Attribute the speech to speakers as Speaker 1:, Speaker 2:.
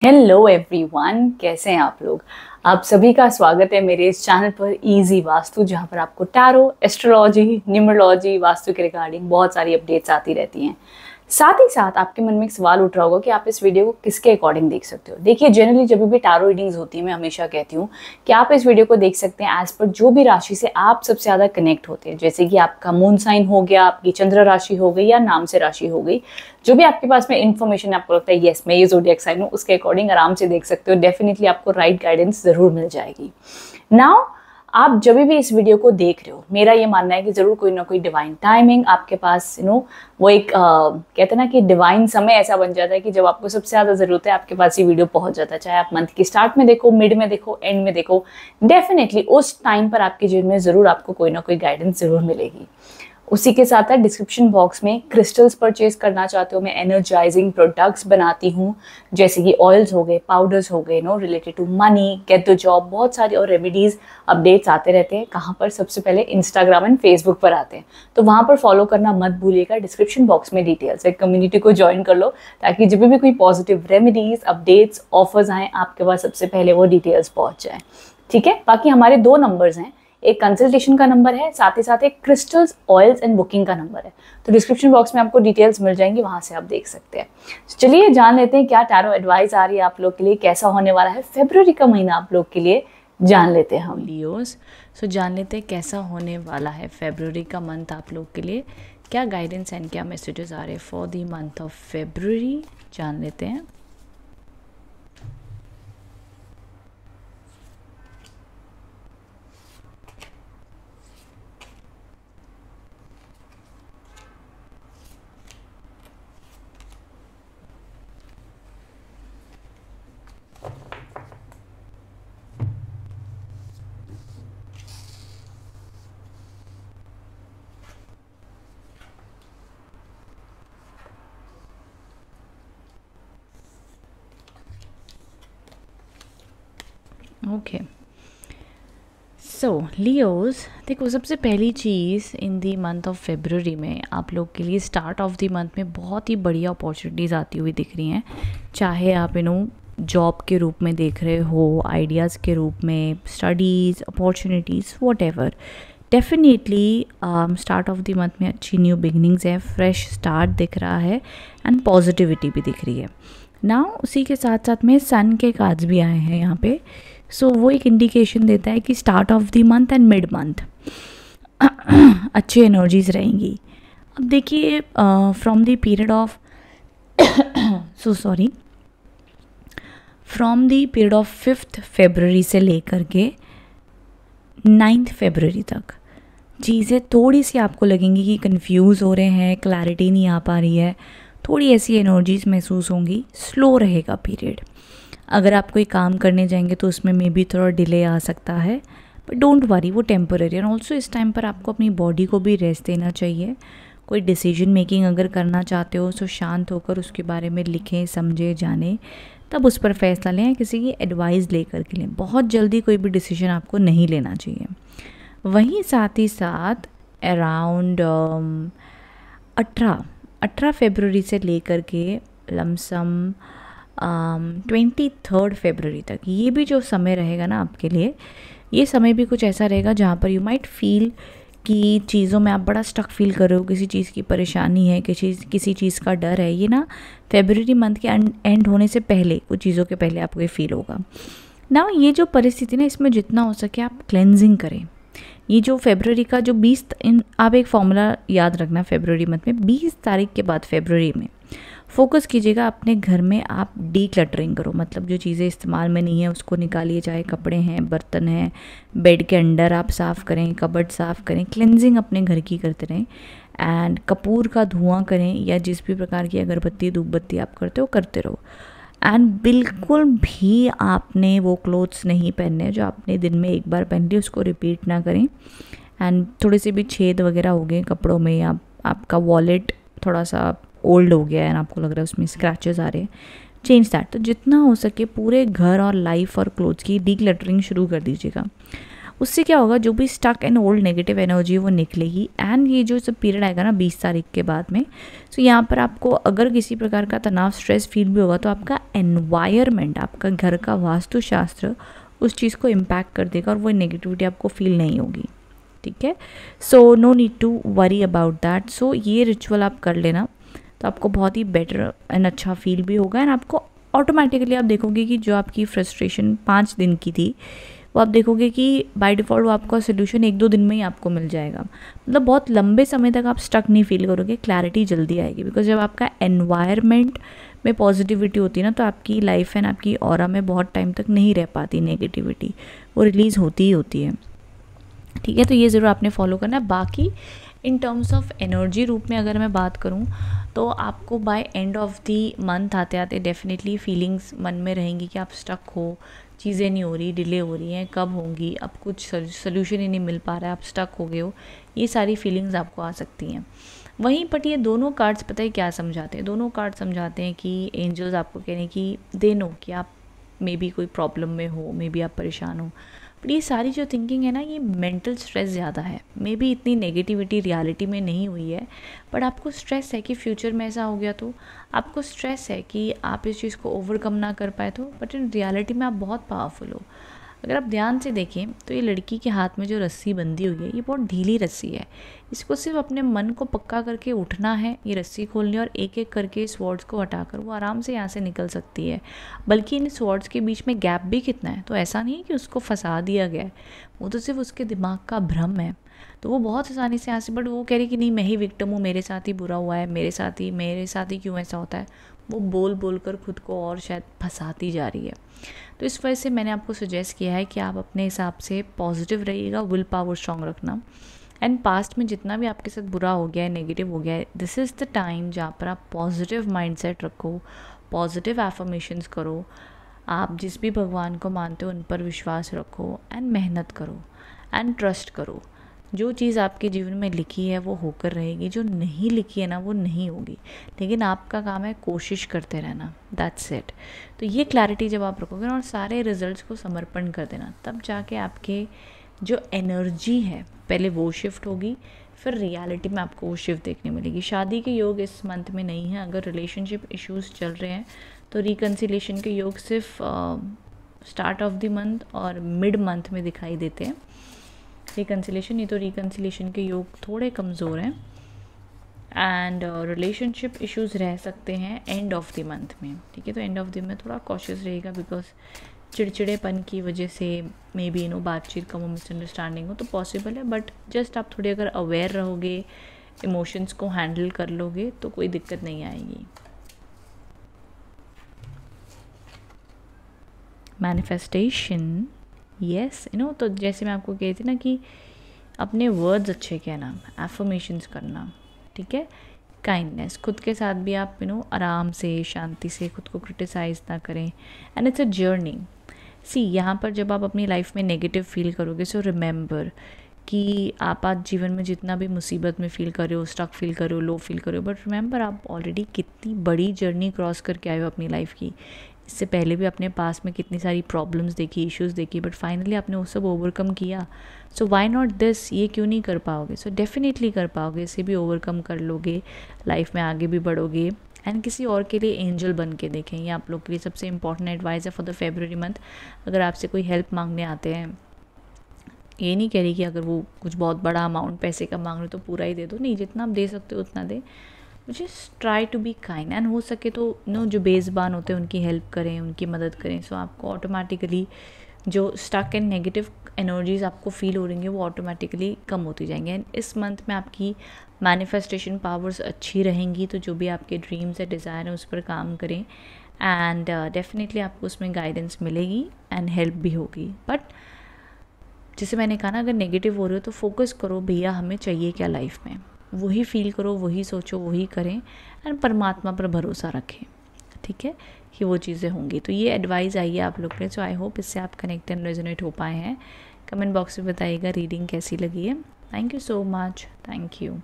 Speaker 1: Hello everyone, कैसे हैं आप लोग। आप सभी का स्वागत है मेरे इस चैनल पर इजी वास्तु, जहां पर आपको टैरो, एस्ट्रोलॉजी, न्यूमरोलॉजी, वास्तु के रिगार्डिंग बहुत सारी अपडेट्स आती रहती हैं। साथ ही साथ आपके मन में एक सवाल उठ रहा होगा कि आप इस वीडियो को किसके अकॉर्डिंग देख सकते हो। देखिए, जनरली जब भी टैरो रीडिंग्स होती है, मैं हमेशा कहती हूँ कि आप इस वीडियो को देख सकते हैं एज पर जो भी राशि से आप सबसे ज़्यादा कनेक्ट होते हैं। जैसे कि आपका मून साइन हो गया, आपकी चंद्र राशि हो गई या नाम से राशि हो गई, जो भी आपके पास में इन्फॉर्मेशन आपको लगता है यस मैं ये ज़ोडिएक साइन हूँ, उसके अकॉर्डिंग आराम से देख सकते हो। डेफिनेटली आपको राइट गाइडेंस ज़रूर मिल जाएगी। नाउ आप जब भी इस वीडियो को देख रहे हो, मेरा ये मानना है कि ज़रूर कोई ना कोई डिवाइन टाइमिंग आपके पास वो एक कहते हैं ना कि डिवाइन समय ऐसा बन जाता है कि जब आपको सबसे ज़्यादा ज़रूरत है आपके पास ये वीडियो पहुंच जाता है। चाहे आप मंथ की स्टार्ट में देखो, मिड में देखो, एंड में देखो, डेफिनेटली उस टाइम पर आपके जीवन में ज़रूर आपको कोई ना कोई गाइडेंस ज़रूर मिलेगी। उसी के साथ है डिस्क्रिप्शन बॉक्स में क्रिस्टल्स परचेज करना चाहते हो, मैं एनर्जाइजिंग प्रोडक्ट्स बनाती हूँ, जैसे कि ऑयल्स हो गए, पाउडर्स हो गए, related to money, get the job, बहुत सारी और रेमेडीज अपडेट्स आते रहते हैं। कहाँ पर? सबसे पहले इंस्टाग्राम एंड फेसबुक पर आते हैं, तो वहाँ पर फॉलो करना मत भूलिएगा। डिस्क्रिप्शन बॉक्स में डिटेल्स है, कम्युनिटी को ज्वाइन कर लो ताकि जब भी कोई पॉजिटिव रेमेडीज, अपडेट्स, ऑफर्स आएँ आपके पास सबसे पहले वो डिटेल्स पहुँच जाए। ठीक है। बाकी हमारे 2 नंबर्स हैं, एक कंसल्टेशन का नंबर है, साथ ही साथ एक क्रिस्टल्स, ऑयल्स एंड बुकिंग का नंबर है। तो डिस्क्रिप्शन बॉक्स में आपको डिटेल्स मिल जाएंगी, वहां से आप देख सकते हैं। चलिए जान लेते हैं क्या टैरो एडवाइस आ रही है आप लोग के लिए, कैसा होने वाला है फरवरी का महीना आप लोग के लिए। जान लेते हैं हम लियोस। जान लेते हैं कैसा होने वाला है फरवरी का मंथ आप लोग के लिए, क्या गाइडेंस एंड क्या मैसेजेस आ रहे हैं for the month of February. जान लेते हैं। ओके, सो लियोस, देखो सबसे पहली चीज़ इन दी मंथ ऑफ फरवरी में आप लोग के लिए स्टार्ट ऑफ द मंथ में बहुत ही बढ़िया अपॉर्चुनिटीज़ आती हुई दिख रही हैं। चाहे आप जॉब के रूप में देख रहे हो, आइडियाज़ के रूप में, studies, opportunities, what ever, definitely start of the month में अच्छी न्यू बिगनिंग्स है, फ्रेश स्टार्ट दिख रहा है एंड पॉजिटिविटी भी दिख रही है ना। उसी के साथ साथ में सन के कार्ड्स भी आए हैं यहाँ पे, सो वो एक इंडिकेशन देता है कि start of the month and mid month अच्छी एनर्जीज रहेंगी। अब देखिए from the period of from the period of 5 फरवरी से लेकर के 9 फरवरी तक चीज़ें थोड़ी सी आपको लगेंगी कि कंफ्यूज हो रहे हैं, क्लैरिटी नहीं आ पा रही है, थोड़ी ऐसी एनर्जीज महसूस होंगी। स्लो रहेगा पीरियड। अगर आप कोई काम करने जाएंगे तो उसमें मे बी थोड़ा डिले आ सकता है, बट डोंट वरी, वो टेम्पररी। एंड ऑल्सो इस टाइम पर आपको अपनी बॉडी को भी रेस्ट देना चाहिए। कोई डिसीजन मेकिंग अगर करना चाहते हो तो शांत होकर उसके बारे में लिखें, समझें, जानें, तब उस पर फैसला लें, किसी की एडवाइस लेकर के लें। बहुत जल्दी कोई भी डिसीजन आपको नहीं लेना चाहिए। वहीं साथ ही साथ अराउंड 18 फरवरी से लेकर के लमसम 23 फरवरी तक, ये भी जो समय रहेगा ना आपके लिए, ये समय भी कुछ ऐसा रहेगा जहाँ पर यू माइट फील कि चीज़ों में आप बड़ा स्टक फील कर रहे हो, किसी चीज़ की परेशानी है, किसी चीज़ का डर है। ये ना फरवरी मंथ के एंड होने से पहले, कुछ चीज़ों के पहले आपको ये फील होगा ना। ये जो परिस्थिति ना, इसमें जितना हो सके आप क्लेंजिंग करें। ये जो फरवरी का जो 20 आप एक फॉर्मूला याद रखना, फरवरी मंथ में 20 तारीख के बाद फरवरी में फोकस कीजिएगा अपने घर में, आप डी क्लटरिंग करो। मतलब जो चीज़ें इस्तेमाल में नहीं है उसको निकालिए, चाहे कपड़े हैं, बर्तन हैं, बेड के अंडर आप साफ़ करें, कबर्ड साफ़ करें, क्लेंजिंग अपने घर की करते रहें। एंड कपूर का धुआं करें, या जिस भी प्रकार की अगरबत्ती, धूप बत्ती आप करते हो करते रहो। एंड बिल्कुल भी आपने वो क्लोथ्स नहीं पहनने जो आपने दिन में एक बार पहन ली, उसको रिपीट ना करें। एंड थोड़े से भी छेद वगैरह हो गए कपड़ों में, या आपका वॉलेट थोड़ा सा ओल्ड हो गया है एंड आपको लग रहा है उसमें स्क्रैचेस आ रहे हैं, चेंज दैट। तो जितना हो सके पूरे घर और लाइफ और क्लोथ्स की डी क्लटरिंग शुरू कर दीजिएगा।
Speaker 2: उससे क्या होगा, जो भी stuck and old negative energy वो निकलेगी। एंड ये जो सब पीरियड आएगा ना 20 तारीख के बाद में, तो यहाँ पर आपको अगर किसी प्रकार का तनाव स्ट्रेस फील भी होगा तो आपका एनवायरनमेंट, आपका घर का वास्तुशास्त्र उस चीज़ को इम्पैक्ट कर देगा और वो नेगेटिविटी आपको फील नहीं होगी। ठीक है, so no need to worry about that. So ये रिचुअल आप कर लेना तो आपको बहुत ही बेटर एंड अच्छा फील भी होगा। एंड आपको ऑटोमेटिकली आप देखोगे कि जो आपकी फ्रस्ट्रेशन 5 दिन की थी वो आप देखोगे कि बाय डिफ़ॉल्ट वो आपका सोल्यूशन 1-2 दिन में ही आपको मिल जाएगा। मतलब बहुत लंबे समय तक आप स्टक नहीं फील करोगे, क्लैरिटी जल्दी आएगी। बिकॉज जब आपका एनवायरनमेंट में पॉजिटिविटी होती है ना, तो आपकी लाइफ एंड आपकी ऑरा में बहुत टाइम तक नहीं रह पाती नेगेटिविटी, वो रिलीज़ होती ही होती है। ठीक है, तो ये ज़रूर आपने फॉलो करना है। बाकी इन टर्म्स ऑफ एनर्जी रूप में अगर मैं बात करूं तो आपको by end of the month आते आते डेफिनेटली फीलिंग्स मन में रहेंगी कि आप स्टक हो, चीज़ें नहीं हो रही, डिले हो रही हैं, कब होंगी, अब कुछ सोल्यूशन ही नहीं मिल पा रहा है, आप स्टक हो गए हो, ये सारी फीलिंग्स आपको आ सकती हैं। वहीं बट ये दोनों कार्ड्स पता है क्या समझाते हैं, दोनों कार्ड समझाते हैं कि एंजल्स आपको कह रहे हैं कि दे नो कि आप मे बी कोई प्रॉब्लम में हो, मे बी आप परेशान हो। बट ये सारी जो थिंकिंग है ना, ये मेंटल स्ट्रेस ज़्यादा है। मे बी इतनी नेगेटिविटी रियलिटी में नहीं हुई है, बट आपको स्ट्रेस है कि फ्यूचर में ऐसा हो गया तो, आपको स्ट्रेस है कि आप इस चीज़ को ओवरकम ना कर पाए तो। बट इन रियलिटी में आप बहुत पावरफुल हो। अगर आप ध्यान से देखें तो ये लड़की के हाथ में जो रस्सी बंधी हुई है, ये बहुत ढीली रस्सी है। इसको सिर्फ अपने मन को पक्का करके उठना है, ये रस्सी खोलनी, और एक एक करके इस वर्ड्स को हटाकर वो आराम से यहाँ से निकल सकती है। बल्कि इन वर्ड्स के बीच में गैप भी कितना है, तो ऐसा नहीं है कि उसको फंसा दिया गया है, वो तो सिर्फ उसके दिमाग का भ्रम है। तो वो बहुत आसानी से यहाँ से, बट वो कह रही कि नहीं मैं ही विक्टिम हूँ, मेरे साथ ही बुरा हुआ है, मेरे साथ ही क्यों ऐसा होता है, वो बोल बोल कर खुद को और शायद फंसाती जा रही है। तो इस वजह से मैंने आपको सजेस्ट किया है कि आप अपने हिसाब से पॉजिटिव रहिएगा, विल पावर स्ट्रॉन्ग रखना। एंड पास्ट में जितना भी आपके साथ बुरा हो गया है, नेगेटिव हो गया है, दिस इज़ द टाइम जहाँ पर आप पॉजिटिव माइंडसेट रखो, पॉजिटिव एफर्मेशंस करो, आप जिस भी भगवान को मानते हो उन पर विश्वास रखो, एंड मेहनत करो, एंड ट्रस्ट करो। जो चीज़ आपके जीवन में लिखी है वो होकर रहेगी, जो नहीं लिखी है ना वो नहीं होगी, लेकिन आपका काम है कोशिश करते रहना, दैट्स इट। तो ये क्लैरिटी जब आप रखोगे ना और सारे रिजल्ट्स को समर्पण कर देना, तब जाके आपके जो एनर्जी है पहले वो शिफ्ट होगी, फिर रियलिटी में आपको वो शिफ्ट देखने मिलेगी। शादी के योग इस मंथ में नहीं है। अगर रिलेशनशिप इश्यूज़ चल रहे हैं तो रिकन्सिलेशन के योग सिर्फ स्टार्ट ऑफ द मंथ और मिड मंथ में दिखाई देते हैं। रिकन्सिलेशन, नहीं तो रिकन्सिलेशन के योग थोड़े कमज़ोर हैं। एंड रिलेशनशिप इश्यूज़ रह सकते हैं एंड ऑफ द मंथ में। ठीक है, तो एंड ऑफ द मंथ थोड़ा कॉशियस रहेगा, बिकॉज चिड़चिड़ेपन की वजह से मे बी बातचीत का वो मिसअंडरस्टैंडिंग हो तो पॉसिबल है। बट जस्ट आप थोड़े अगर अवेयर रहोगे, इमोशंस को हैंडल कर लोगे तो कोई दिक्कत नहीं आएगी। मैनिफेस्टेशन, यस, तो जैसे मैं आपको कहती ना कि अपने वर्ड्स अच्छे कहना, एफर्मेशंस करना, ठीक है, काइंडनेस, खुद के साथ भी आप आराम से शांति से खुद को क्रिटिसाइज़ ना करें। And it's a journey. See, यहाँ पर जब आप अपनी लाइफ में नेगेटिव फील करोगे, सो रिमेंबर कि आप आज जीवन में जितना भी मुसीबत में फील कर रहे हो, स्टक फील कर रहे हो, लो फील कर रहे हो, बट रिमेंबर आप ऑलरेडी कितनी बड़ी जर्नी क्रॉस करके आए हो अपनी लाइफ की। इससे पहले भी अपने पास में कितनी सारी प्रॉब्लम्स देखी, इश्यूज़ देखी, बट फाइनली आपने वो सब ओवरकम किया। सो व्हाई नॉट दिस, ये क्यों नहीं कर पाओगे? सो डेफिनेटली कर पाओगे, इसे भी ओवरकम कर लोगे, लाइफ में आगे भी बढ़ोगे। एंड किसी और के लिए एंजल बन के देखें, ये आप लोग के लिए सबसे इंपॉर्टेंट एडवाइस है फॉर द फेब्रुअरी मंथ। अगर आपसे कोई हेल्प मांगने आते हैं, ये नहीं कह रही कि अगर वो कुछ बहुत बड़ा अमाउंट पैसे का मांग रहे तो पूरा ही दे दो, नहीं, जितना आप दे सकते हो उतना दे। Just try to be kind, and हो सके तो जो बेज़बान होते हैं उनकी हेल्प करें, उनकी मदद करें। सो आपको ऑटोमेटिकली जो स्टक एंड नेगेटिव एनर्जीज आपको फील हो रही हैं वो ऑटोमेटिकली कम होती जाएंगी। एंड इस मंथ में आपकी मैनिफेस्टेशन पावर्स अच्छी रहेंगी, तो जो भी आपके ड्रीम्स है, डिज़ायर है, उस पर काम करें। एंड डेफिनेटली आपको उसमें गाइडेंस मिलेगी एंड हेल्प भी होगी। बट जैसे मैंने कहा ना, अगर नेगेटिव हो रहे हो तो फोकस करो, भैया हमें चाहिए क्या लाइफ में, वही फील करो, वही सोचो, वही करें, एंड परमात्मा पर भरोसा रखें, ठीक है, कि वो चीज़ें होंगी। तो ये एडवाइस आई है आप लोग के। सो आई होप इससे आप कनेक्ट एंड रेजोनेट हो पाए हैं। कमेंट बॉक्स में बताइएगा रीडिंग कैसी लगी है। Thank you so much, thank you.